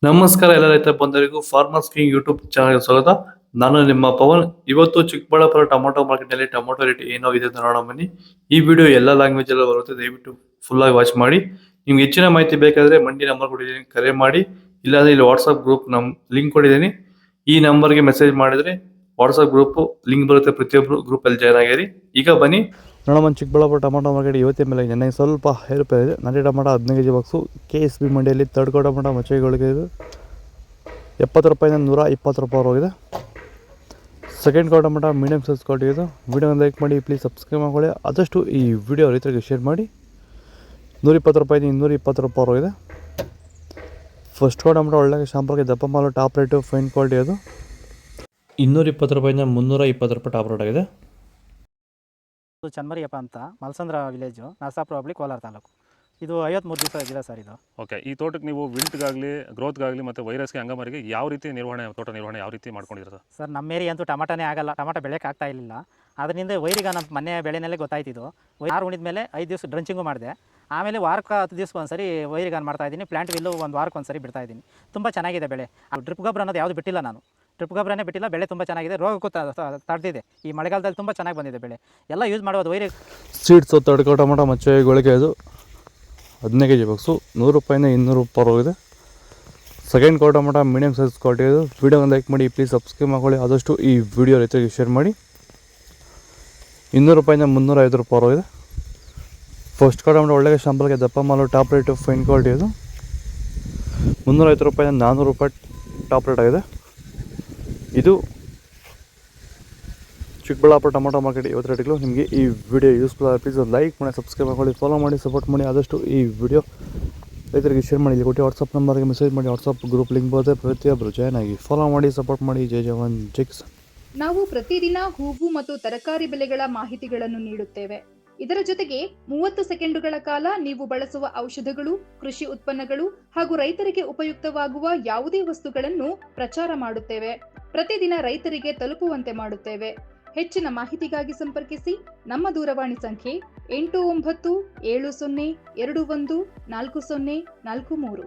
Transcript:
ನಮಸ್ಕಾರ ಎಲ್ಲ ರೈತ ಬಂಧುಗಳಿಗೂ ಫಾರ್ಮರ್ಸ್ ಕಿಂಗ್ ಯೂಟ್ಯೂಬ್ ಚಾನಲ್ಗೆ ಸ್ವಾಗತ. ನಾನು ನಿಮ್ಮ ಪವನ್. ಇವತ್ತು ಚಿಕ್ಕಬಳ್ಳಾಪುರ ಟೊಮೊಟೊ ಮಾರ್ಕೆಟ್ ನಲ್ಲಿ ಟೊಮೊಟೊ ರೇಟ್ ಏನೋ ಇದೆ ಅಂತ ನೋಡೋಣ ಬನ್ನಿ. ಈ ವಿಡಿಯೋ ಎಲ್ಲ ಲ್ಯಾಂಗ್ವೇಜ್ ಎಲ್ಲ ಬರುತ್ತೆ, ದಯವಿಟ್ಟು ಫುಲ್ ಆಗಿ ವಾಚ್ ಮಾಡಿ. ನಿಮ್ಗೆ ಹೆಚ್ಚಿನ ಮಾಹಿತಿ ಬೇಕಾದ್ರೆ ಮಂಡಿ ನಂಬರ್ ಕೊಟ್ಟಿದ್ದೀನಿ, ಕರೆ ಮಾಡಿ. ಇಲ್ಲಾಂದ್ರೆ ಇಲ್ಲಿ ವಾಟ್ಸ್ಆಪ್ ಗ್ರೂಪ್ ಲಿಂಕ್ ಕೊಟ್ಟಿದ್ದೀನಿ, ಈ ನಂಬರ್ಗೆ ಮೆಸೇಜ್ ಮಾಡಿದ್ರೆ ವಾಟ್ಸ್ಆಪ್ ಗ್ರೂಪ್ ಲಿಂಕ್ ಬರುತ್ತೆ, ಪ್ರತಿಯೊಬ್ಬರು ಗ್ರೂಪ್ ಅಲ್ಲಿ ಜಾಯ್ನ್ ಆಗಿರಿ. ಈಗ ಬನ್ನಿ ನೋಡೋಣ. ಚಿಕ್ಕಬಳ್ಳಾಪುರ ಟೊಮೊಟೊ ಮಾರ್ಕೆಟ್ ಇವತ್ತಿನ ಮೇಲೆ ನೆನ್ನೆ ಸ್ವಲ್ಪ ಏರುಪೇರು ಇದೆ. ನಾಟಿ ಟೊಮೊಟೊ 15 ಕೆಜಿ ಬಾಕ್ಸು KSB ಮಂಡಿಯಲ್ಲಿ ತರ್ಡ್ ಕೋ ಟೊಮೊಟೊ ಮಚ್ಚೆಗಳಿಗೆ ಇದು 70 ರೂಪಾಯಿಂದ 120 ರೂಪಾಯಿ ಹೋಗಿದೆ. ಸೆಕೆಂಡ್ ಕೋ ಟೊಮೊಟೊ ಮೀಡಿಯಮ್ ಸೈಜ್ ಕ್ವಾಲಿಟಿ ಇದು. ವಿಡಿಯೋ ಲೈಕ್ ಮಾಡಿ, ಪ್ಲೀಸ್ ಸಬ್ಸ್ಕ್ರೈಬ್ ಮಾಡ್ಕೊಳ್ಳಿ. ಆದಷ್ಟು ಈ ವಿಡಿಯೋ ರೈತರಿಗೆ ಶೇರ್ ಮಾಡಿ. 120 ರೂಪಾಯಿಂದ 220 ರೂಪಾಯಿ ಹೋಗಿದೆ. ಫಸ್ಟ್ ಕೋ ಟೊಮೊಟೊ ಒಳ್ಳೆ ಶಾಂಪಲ್ಗೆ ದಪ್ಪ ಮಾಲು, ಟಾಪ್ ರೇಟು, ಫೈನ್ ಕ್ವಾಲಿಟಿ ಅದು 220 ರೂಪಾಯಿಂದ 320 ರೂಪಾಯಿ ಟಾಪ್ ರೇಟ್ ಆಗಿದೆ. ಚನ್ಮರಿಯಪ್ಪ ಅಂತ ಮಲ್ಸಂದ್ರ ವಿಲೇಜು, ನರಸಾಪುರ ಹೋಬಳಿ, ಕೋಲಾರ ತಾಲೂಕು. ಇದು 53 ದಿವಸ ಗಿಡ ಸರ್ ಇದು. ಓಕೆ, ಈ ತೋಟಕ್ಕೆ ನೀವು ವಿಲ್ಟ್ಗಾಗಲಿ, ಗ್ರೋತ್ಗಾಗಲಿ ಮತ್ತು ವೈರಸ್ಗೆ, ಅಂಗಮಾರಿಗೆ ಯಾವ ರೀತಿ ತೋಟ ನಿರ್ವಹಣೆ ಯಾವ ರೀತಿ ಮಾಡ್ಕೊಂಡಿದ್ದೀರಾ ಸರ್? ನಮ್ಮ ಏರಿಯಾ ಅಂತೂ ಟಮಾಟನೇ ಆಗಲ್ಲ, ಟಮಾಟ ಬೆಳೆಯೋಕೆ ಆಗ್ತಾ ಇರಲಿಲ್ಲ. ಅದರಿಂದ ವೈರಿಗೆ ನಮ್ಮ ಮನೆ ಬೆಳೆನಲ್ಲೇ ಗೊತ್ತಾಯ್ತಿದ್ದು. ಆರು ಉಣಿದ ಮೇಲೆ 5 ದಿವಸ ಡ್ರಂಚಿಂಗು ಮಾಡಿದೆ. ಆಮೇಲೆ ವಾರಕ್ಕೆ 10 ದಿವಸಕ್ಕೆ ಒಂದ್ಸರಿ ವೈರಿಗಾನ್ ಮಾಡ್ತಾಯಿದ್ದೀನಿ. ಪ್ಲಾಂಟ್ ವಿಲ್ಲು ಒಂದು ವಾರಕ್ಕೆ ಒಂದ್ಸರಿ ಬಿಡ್ತಾಯಿದ್ದೀನಿ. ತುಂಬ ಚೆನ್ನಾಗಿದೆ ಬೆಳೆ. ಡ್ರಿಪ್ ಗೊಬ್ಬರ ಅನ್ನೋದು ಯಾವುದು ಬಿಟ್ಟಿಲ್ಲ ನಾನು, ಡ್ರಿಪ್ ಗೊಬ್ಬರನೇ ಬಿಟ್ಟಿಲ್ಲ. ಬೆಳೆ ತುಂಬ ಚೆನ್ನಾಗಿದೆ, ರೋಗಕ್ಕೂ ತಡೆದಿದೆ. ಈ ಮಳೆಗಾಲದಲ್ಲಿ ತುಂಬ ಚೆನ್ನಾಗಿ ಬಂದಿದೆ ಬೆಳೆ. ಎಲ್ಲ ಯೂಸ್ ಮಾಡ್ಬೋದು. ವೈರಿ ಸೀಡ್ಸು ತರ್ಡ್ ಕೋ ಟೊಮೊಟೊ ಮಚ್ಚೆಗಳಿಗೆ ಇದು 15 ಕೆಜಿ ಬಾಕ್ಸು 100 ರೂಪಾಯಿಂದ 200 ರೂಪಾಯಿ ಹೋಗಿದೆ. ಸೆಕೆಂಡ್ ಕೋ ಟೊಮೊಟೊ ಮೀಡಿಯಮ್ ಸೈಜ್ ಕ್ವಾಲಿಟಿ ಇದು. ವಿಡಿಯೋ ಲೈಕ್ ಮಾಡಿ, ಪ್ಲೀಸ್ ಸಬ್ಸ್ಕ್ರೈಬ್ ಮಾಡ್ಕೊಳ್ಳಿ. ಆದಷ್ಟು ಈ ವಿಡಿಯೋ ರೈತರಿಗೆ ಶೇರ್ ಮಾಡಿ. 200 ರೂಪಾಯಿಂದ 350 ರೂಪಾಯಿ ಹೋಗಿದೆ. ಫಸ್ಟ್ ಕೋ ಟೊಮೊಟೊ ಒಳ್ಳೆಯ ಶಾಂಪಲ್ಗೆ ದಪ್ಪ ಮಾಲು, ಟಾಪ್ ರೇಟು, ಫೈನ್ ಕ್ವಾಲಿಟಿ ಇದು 350 ರೂಪಾಯಿಂದ 400 ರೂಪಾಯಿ ಟಾಪ್ ರೇಟ್ ಆಗಿದೆ. ಇದು ಚಿಕ್ಕಬಳ್ಳಾಪುರ ಟೊಮೊಟೊ ಮಾರ್ಕೆಟ್ ಇವತ್ತು ರೇಟ್ಗಳು. ನಿಮಗೆ ಈ ವಿಡಿಯೋ ಯೂಸ್ಫುಲ್ ಆಗಿ ಪ್ಲೀಸ್ ಲೈಕ್ ಮಾಡಿ, ಸಬ್ಸ್ಕ್ರೈಬ್ ಮಾಡ್ಕೊಳ್ಳಿ, ಫಾಲೋ ಮಾಡಿ, ಸಪೋರ್ಟ್ ಮಾಡಿ. ಆದಷ್ಟು ಈ ವಿಡಿಯೋ ರೈತರಿಗೆ ಶೇರ್ ಮಾಡಿ. ಇಲ್ಲಿ ಕೊಟ್ಟು ವಾಟ್ಸಪ್ ನಂಬರ್ಗೆ ಮೆಸೇಜ್ ಮಾಡಿ. ವಾಟ್ಸಪ್ ಗ್ರೂಪ್ ಲಿಂಕ್ ಬರುತ್ತೆ, ಪ್ರತಿಯೊಬ್ಬರು ಜಾಯ್ನ್ ಆಗಿ ಫಾಲೋ ಮಾಡಿ, ಸಪೋರ್ಟ್ ಮಾಡಿ. ಜೈ ಜವಾನ್ ಜೈ ಕಿಸಾನ್. ನಾವು ಪ್ರತಿದಿನ ಹೂವು ಮತ್ತು ತರಕಾರಿ ಬೆಲೆಗಳ ಮಾಹಿತಿಗಳನ್ನು ನೀಡುತ್ತೇವೆ. ಇದರ ಜೊತೆಗೆ 30 ಸೆಕೆಂಡುಗಳ ಕಾಲ ನೀವು ಬಳಸುವ ಔಷಧಗಳು, ಕೃಷಿ ಉತ್ಪನ್ನಗಳು ಹಾಗೂ ರೈತರಿಗೆ ಉಪಯುಕ್ತವಾಗುವ ಯಾವುದೇ ವಸ್ತುಗಳನ್ನು ಪ್ರಚಾರ ಮಾಡುತ್ತೇವೆ. ಪ್ರತಿದಿನ ರೈತರಿಗೆ ತಲುಪುವಂತೆ ಮಾಡುತ್ತೇವೆ. ಹೆಚ್ಚಿನ ಮಾಹಿತಿಗಾಗಿ ಸಂಪರ್ಕಿಸಿ. ನಮ್ಮ ದೂರವಾಣಿ ಸಂಖ್ಯೆ 8970214043.